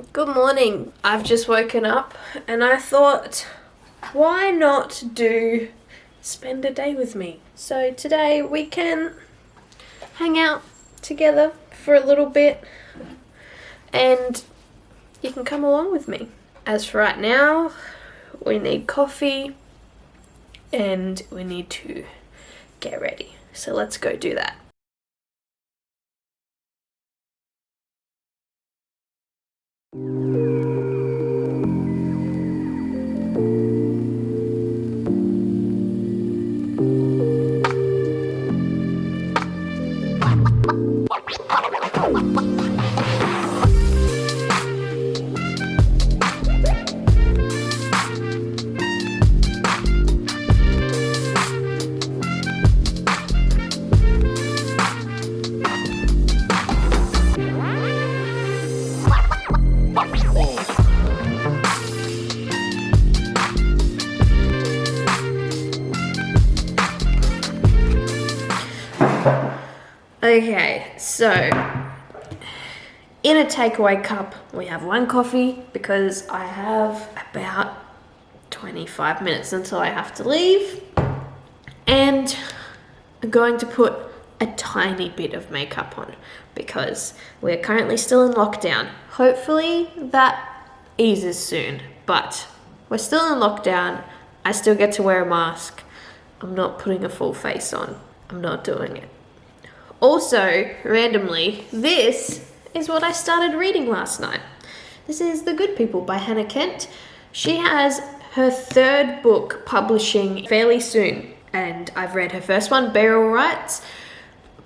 Good morning. I've just woken up and I thought, why not spend a day with me? So today we can hang out together for a little bit and you can come along with me. As for right now, we need coffee and we need to get ready. So let's go do that. Okay, so in a takeaway cup, we have one coffee because I have about 25 minutes until I have to leave. And I'm going to put a tiny bit of makeup on because we're currently still in lockdown. Hopefully that eases soon, but we're still in lockdown. I still get to wear a mask. I'm not putting a full face on. I'm not doing it. Also, randomly, this is what I started reading last night. This is The Good People by Hannah Kent. She has her third book publishing fairly soon, and I've read her first one, Burial Rites,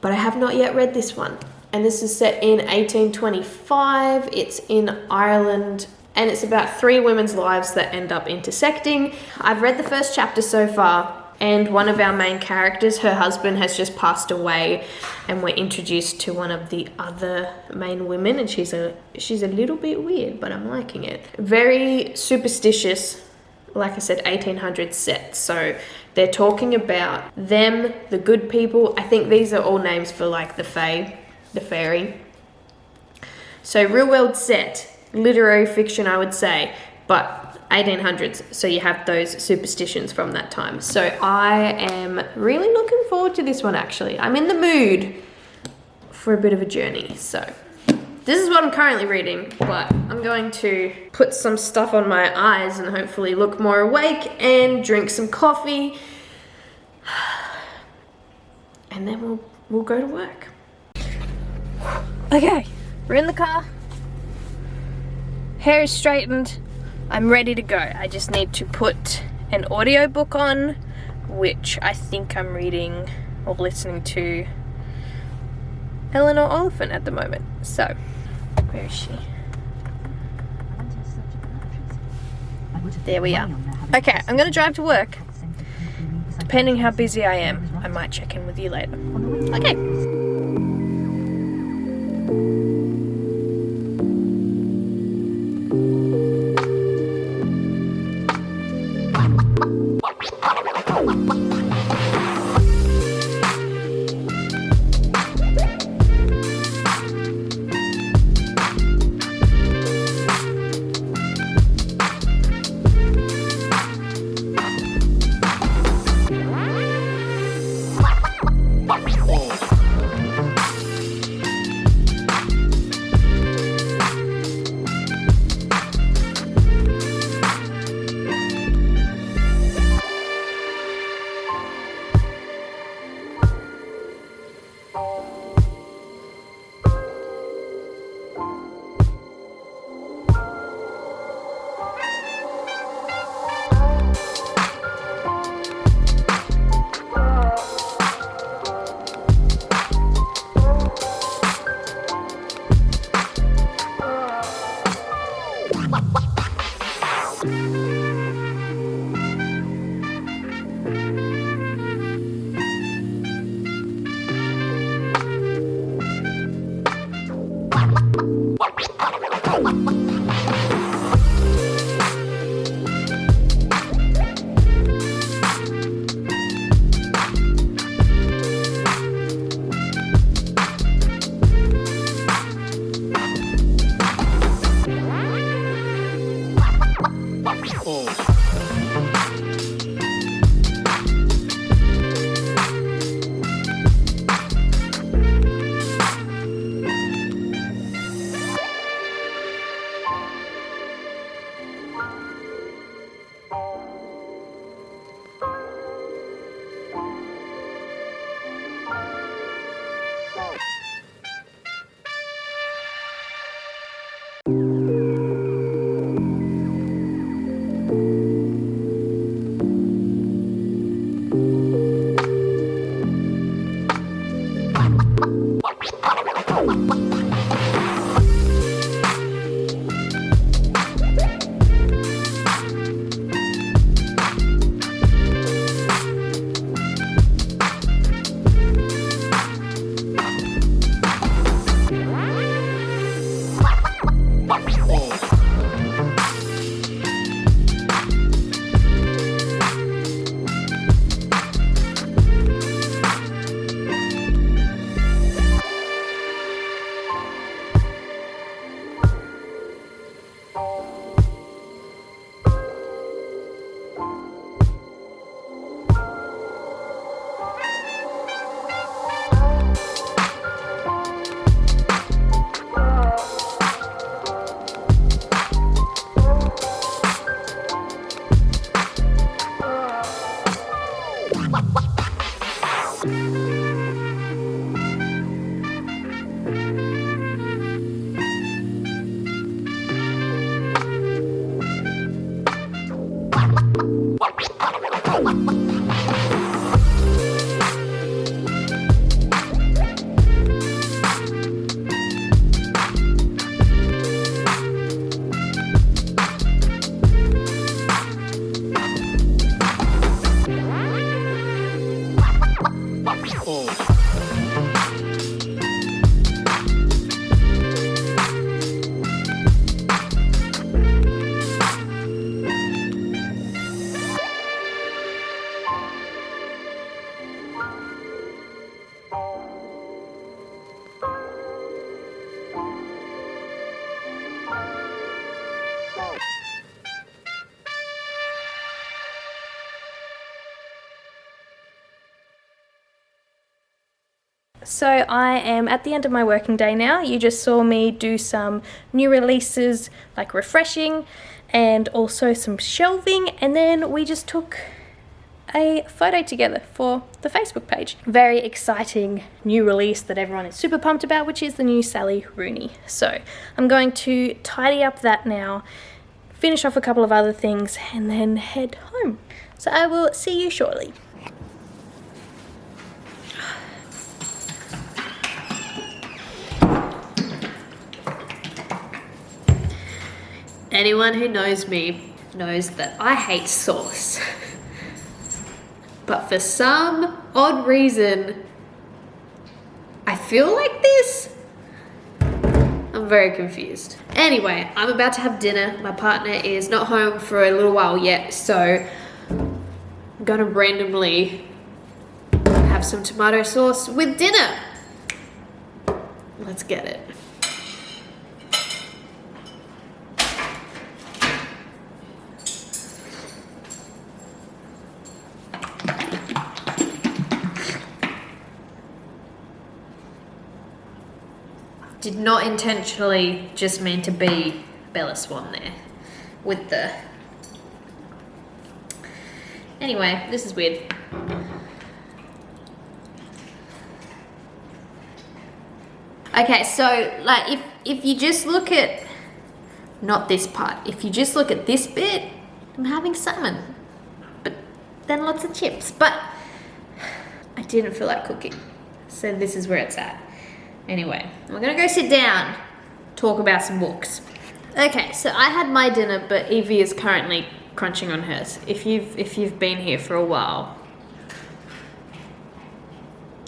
but I have not yet read this one. And this is set in 1825. It's in Ireland, and it's about 3 women's lives that end up intersecting. I've read the first chapter so far, and one of our main characters, her husband has just passed away, and we're introduced to one of the other main women, and she's a little bit weird, but I'm liking it. Very superstitious, like I said, 1800s set. So they're talking about them, the good people. I think these are all names for like the fae, the fairy. So real world set, literary fiction I would say, but 1800s, so you have those superstitions from that time. So I am really looking forward to this one actually. I'm in the mood for a bit of a journey. So this is what I'm currently reading, but I'm going to put some stuff on my eyes and hopefully look more awake and drink some coffee. And then we'll go to work. Okay, we're in the car. Hair is straightened. I'm ready to go. I just need to put an audiobook on, which I think I'm reading or listening to Eleanor Oliphant at the moment. So, where is she? There we are. Okay, I'm gonna drive to work. Depending how busy I am, I might check in with you later. Okay. So I am at the end of my working day now. You just saw me do some new releases, like refreshing, and also some shelving, and then we just took a photo together for the Facebook page. Very exciting new release that everyone is super pumped about, which is the new Sally Rooney. So I'm going to tidy up that now, finish off a couple of other things, and then head home. So I will see you shortly. Anyone who knows me knows that I hate sauce. But for some odd reason, I feel like this. I'm very confused. Anyway, I'm about to have dinner. My partner is not home for a little while yet, so I'm gonna randomly have some tomato sauce with dinner. Let's get it. Did not intentionally just mean to be Bella Swan there with the... Anyway, this is weird. Okay, so like if you just look at, not this part, if you just look at this bit, I'm having salmon, but then lots of chips, but I didn't feel like cooking, so this is where it's at. Anyway, we're gonna go sit down, talk about some books. Okay, so I had my dinner, but Evie is currently crunching on hers. If you've been here for a while,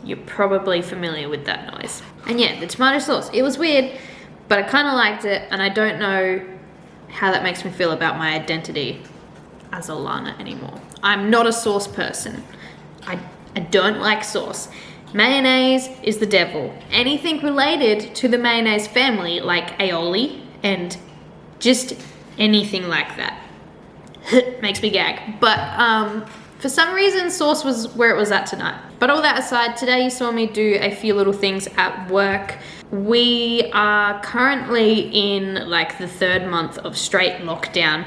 you're probably familiar with that noise. And yeah, the tomato sauce, it was weird, but I kind of liked it, and I don't know how that makes me feel about my identity as Alana anymore. I'm not a sauce person. I don't like sauce. Mayonnaise is the devil. Anything related to the mayonnaise family, like aioli and just anything like that, makes me gag. But for some reason, sauce was where it was at tonight. But all that aside, today you saw me do a few little things at work. We are currently in like the 3rd month of straight lockdown.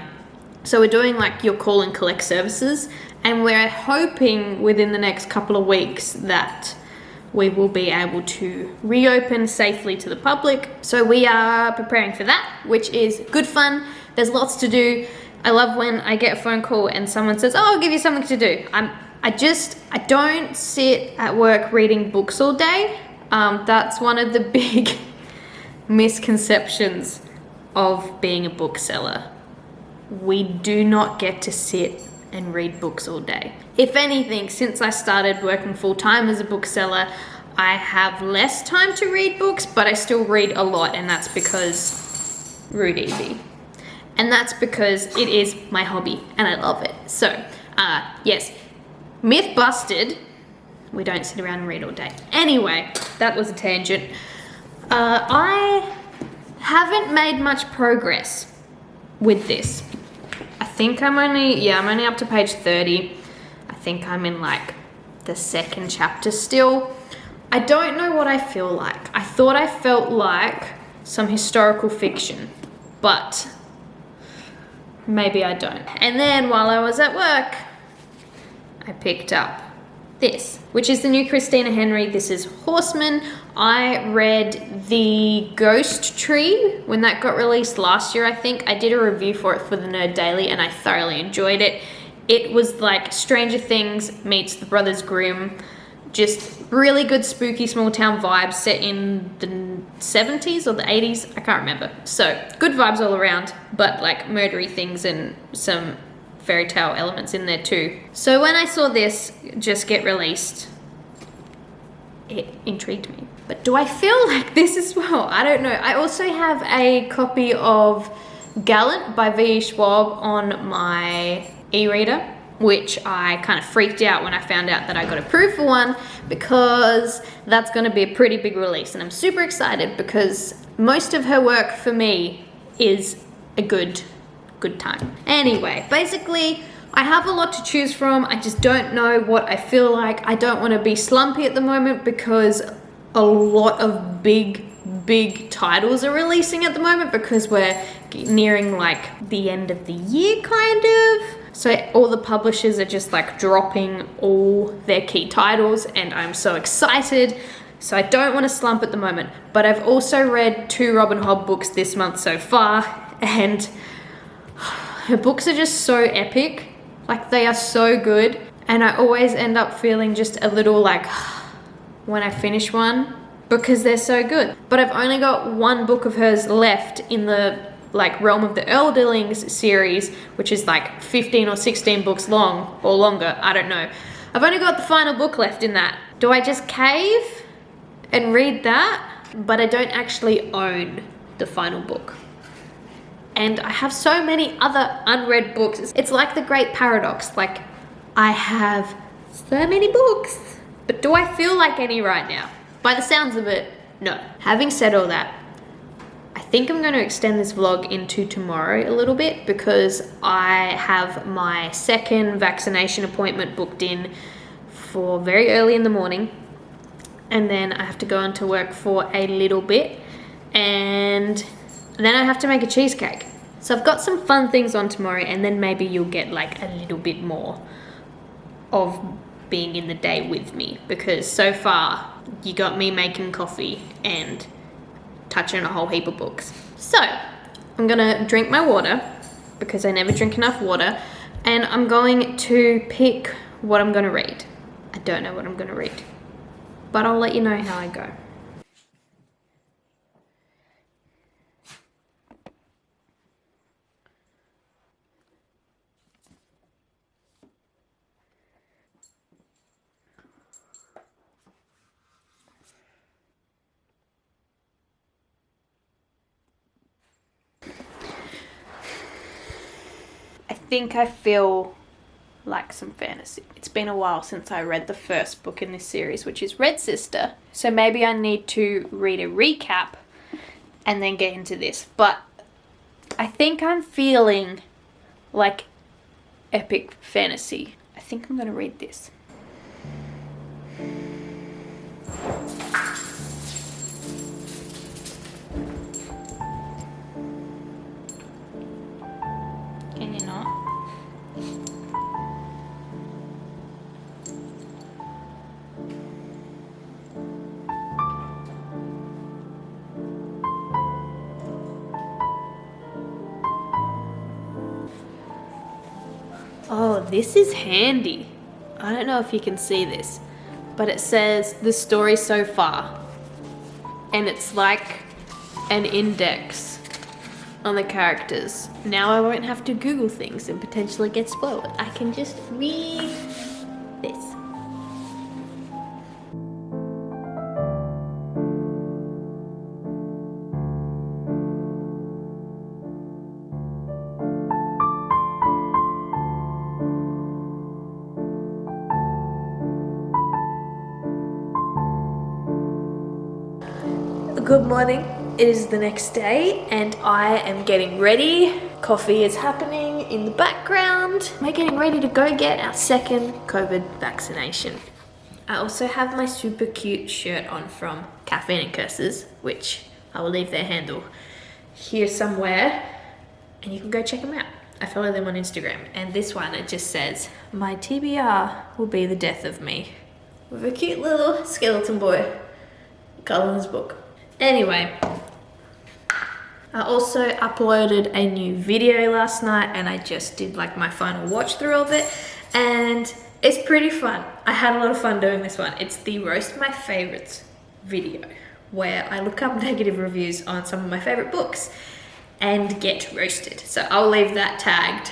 So we're doing like your call and collect services, and we're hoping within the next couple of weeks that we will be able to reopen safely to the public. So we are preparing for that, which is good fun. There's lots to do. I love when I get a phone call and someone says, oh, I'll give you something to do. I don't sit at work reading books all day. That's one of the big misconceptions of being a bookseller. We do not get to sit and read books all day. If anything, since I started working full-time as a bookseller, I have less time to read books, but I still read a lot, and that's because rude Evie. And that's because it is my hobby and I love it. So, yes, myth busted. We don't sit around and read all day. Anyway, that was a tangent. I haven't made much progress with this. I think I'm only up to page 30. I think I'm in like the 2nd chapter still. I don't know what I feel like. I thought I felt like some historical fiction, but maybe I don't. And then while I was at work, I picked up this, which is the new Christina Henry. This is Horseman. I read The Ghost Tree when that got released last year, I think. I did a review for it for the Nerd Daily and I thoroughly enjoyed it. It was like Stranger Things meets the Brothers Grimm. Just really good spooky small town vibes set in the 70s or the 80s. I can't remember. So good vibes all around, but like murdery things and some fairy tale elements in there too. So when I saw this just get released, it intrigued me. But do I feel like this as well? I don't know. I also have a copy of Gallant by V.E. Schwab on my e-reader, which I kind of freaked out when I found out that I got approved for one, because that's going to be a pretty big release. And I'm super excited because most of her work for me is a good time. Anyway, basically, I have a lot to choose from. I just don't know what I feel like. I don't want to be slumpy at the moment because a lot of big titles are releasing at the moment because we're nearing like the end of the year kind of. So all the publishers are just like dropping all their key titles and I'm so excited. So I don't want to slump at the moment, but I've also read 2 Robin Hobb books this month so far, and her books are just so epic. Like, they are so good, and I always end up feeling just a little like when I finish one because they're so good. But I've only got 1 book of hers left in the like Realm of the Elderlings series, which is like 15 or 16 books long or longer, I don't know. I've only got the final book left in that. Do I just cave and read that? But I don't actually own the final book. And I have so many other unread books. It's like the great paradox. Like, I have so many books, but do I feel like any right now? By the sounds of it, no. Having said all that, I think I'm going to extend this vlog into tomorrow a little bit because I have my 2nd vaccination appointment booked in for very early in the morning. And then I have to go into work for a little bit, and then I have to make a cheesecake. So I've got some fun things on tomorrow, and then maybe you'll get like a little bit more of being in the day with me, because so far you got me making coffee and touching a whole heap of books. So I'm gonna drink my water because I never drink enough water, and I'm going to pick what I'm gonna read. I don't know what I'm gonna read, but I'll let you know how I go. I think I feel like some fantasy. It's been a while since I read the first book in this series, which is Red Sister. So maybe I need to read a recap and then get into this. But I think I'm feeling like epic fantasy. I think I'm going to read this. Can you not? Oh, this is handy. I don't know if you can see this, but it says the story so far. And it's like an index on the characters. Now I won't have to Google things and potentially get spoiled. I can just read this. Good morning. It is the next day and I am getting ready. Coffee is happening in the background. We're getting ready to go get our 2nd COVID vaccination. I also have my super cute shirt on from Caffeine and Curses, which I will leave their handle here somewhere and you can go check them out. I follow them on Instagram, and this one, it just says, "My TBR will be the death of me," with a cute little skeleton boy. Cullen's book. Anyway, I also uploaded a new video last night and I just did like my final watch through of it, and it's pretty fun. I had a lot of fun doing this one. It's the Roast My Favorites video where I look up negative reviews on some of my favorite books and get roasted. So I'll leave that tagged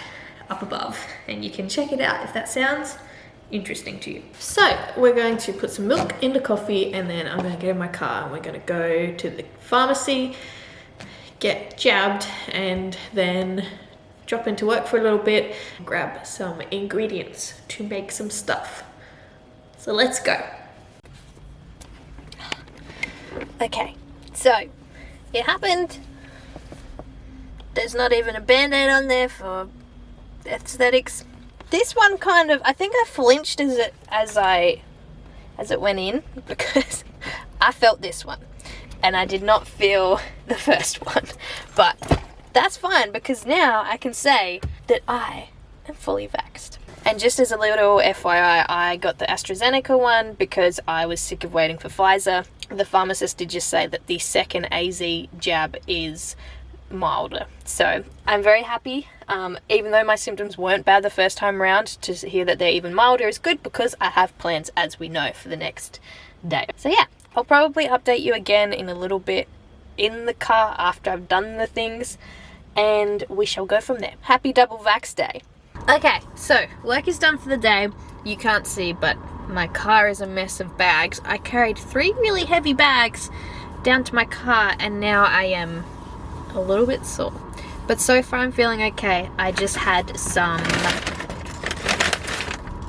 up above and you can check it out if that sounds interesting to you. So we're going to put some milk into coffee and then I'm going to get in my car and we're going to go to the pharmacy, get jabbed, and then drop into work for a little bit, grab some ingredients to make some stuff. So let's go. Okay, so it happened. There's not even a band-aid on there for aesthetics. This one kind of, I think I flinched as it went in because I felt this one, and I did not feel the first one. But that's fine, because now I can say that I am fully vaxxed. And just as a little FYI, I got the AstraZeneca one because I was sick of waiting for Pfizer. The pharmacist did just say that the second AZ jab is milder. So I'm very happy, even though my symptoms weren't bad the first time around, to hear that they're even milder is good, because I have plans, as we know, for the next day. So yeah, I'll probably update you again in a little bit in the car after I've done the things, and we shall go from there. Happy double vax day. Okay, so work is done for the day. You can't see, but my car is a mess of bags. I carried 3 really heavy bags down to my car, and now I am a little bit sore. But so far I'm feeling okay. I just had some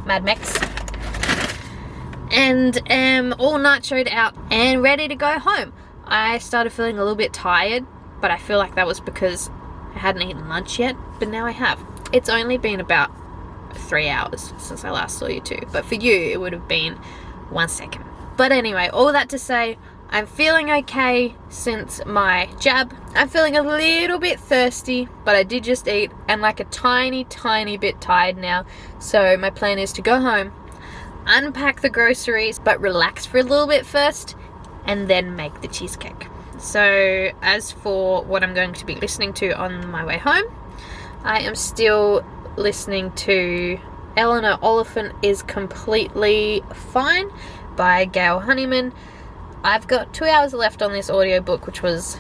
Mad Mex and am all nachoed out and ready to go home. I started feeling a little bit tired, but I feel like that was because I hadn't eaten lunch yet, but now I have. It's only been about 3 hours since I last saw you two, but for you it would have been 1 second. But anyway, all that to say, I'm feeling okay since my jab. I'm feeling a little bit thirsty, but I did just eat, and like a tiny bit tired now. So my plan is to go home, unpack the groceries, but relax for a little bit first, and then make the cheesecake. So as for what I'm going to be listening to on my way home, I am still listening to Eleanor Oliphant is Completely Fine by Gail Honeyman. I've got 2 hours left on this audiobook, which was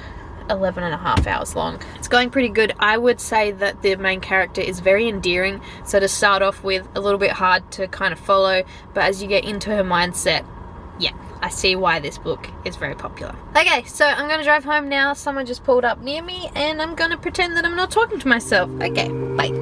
11 and a half hours long. It's going pretty good. I would say that the main character is very endearing, so to start off with, a little bit hard to kind of follow, but as you get into her mindset, yeah, I see why this book is very popular. Okay, so I'm going to drive home now. Someone just pulled up near me, and I'm going to pretend that I'm not talking to myself. Okay, bye.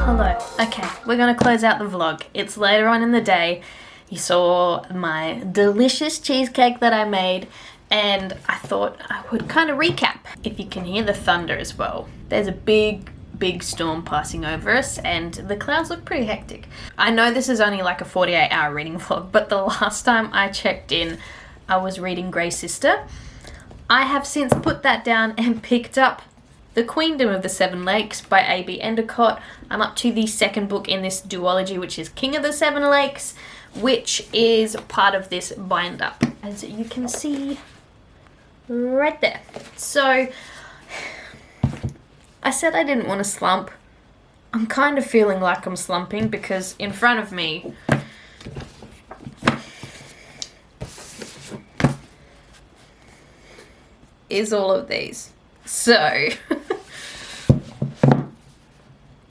Hello. Okay, we're gonna close out the vlog. It's later on in the day. You saw my delicious cheesecake that I made, and I thought I would kind of recap. If you can hear the thunder as well. There's a big storm passing over us, and the clouds look pretty hectic. I know this is only like a 48-hour reading vlog, but the last time I checked in, I was reading Grey Sister. I have since put that down and picked up The Queendom of the Seven Lakes by A.B. Endicott. I'm up to the second book in this duology, which is King of the Seven Lakes, which is part of this bind up, as you can see right there. So I said I didn't want to slump. I'm kind of feeling like I'm slumping, because in front of me is all of these. So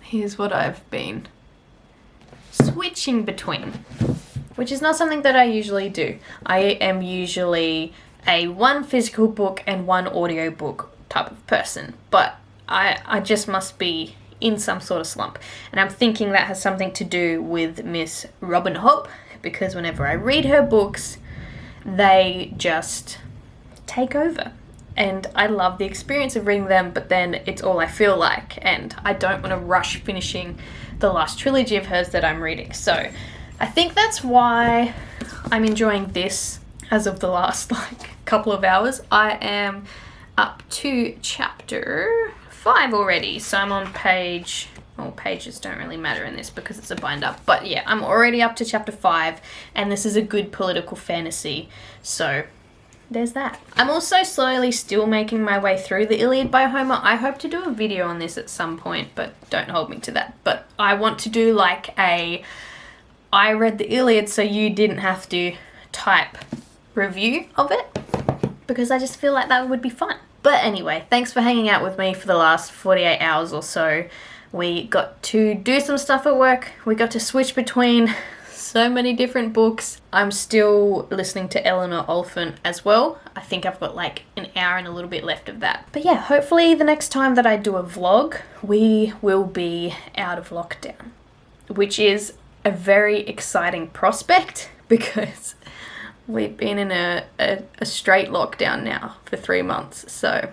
here's what I've been switching between, which is not something that I usually do. I am usually a 1 physical book and 1 audio book type of person, but I just must be in some sort of slump. And I'm thinking that has something to do with Miss Robin Hobb, because whenever I read her books, they just take over. And I love the experience of reading them, but then it's all I feel like, and I don't want to rush finishing the last trilogy of hers that I'm reading. So I think that's why I'm enjoying this as of the last couple of hours. I am up to chapter 5 already, so I'm on page, well, pages don't really matter in this because it's a bind up, but yeah, I'm already up to chapter 5, and this is a good political fantasy, so there's that. I'm also slowly still making my way through the Iliad by Homer. I hope to do a video on this at some point, but don't hold me to that. But I want to do like a I read the Iliad so you didn't have to type review of it, because I just feel like that would be fun. But anyway, thanks for hanging out with me for the last 48 hours or so. We got to do some stuff at work. We got to switch between so many different books. I'm still listening to Eleanor Oliphant as well. I think I've got like an hour and a little bit left of that. But yeah, hopefully the next time that I do a vlog, we will be out of lockdown, which is a very exciting prospect because we've been in a straight lockdown now for 3 months, so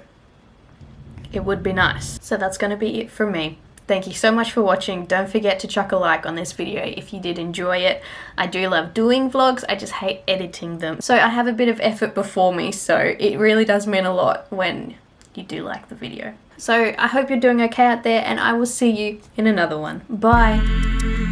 it would be nice. So that's going to be it from me. Thank you so much for watching. Don't forget to chuck a like on this video if you did enjoy it. I do love doing vlogs, I just hate editing them. So I have a bit of effort before me, so it really does mean a lot when you do like the video. So I hope you're doing okay out there, and I will see you in another one. Bye!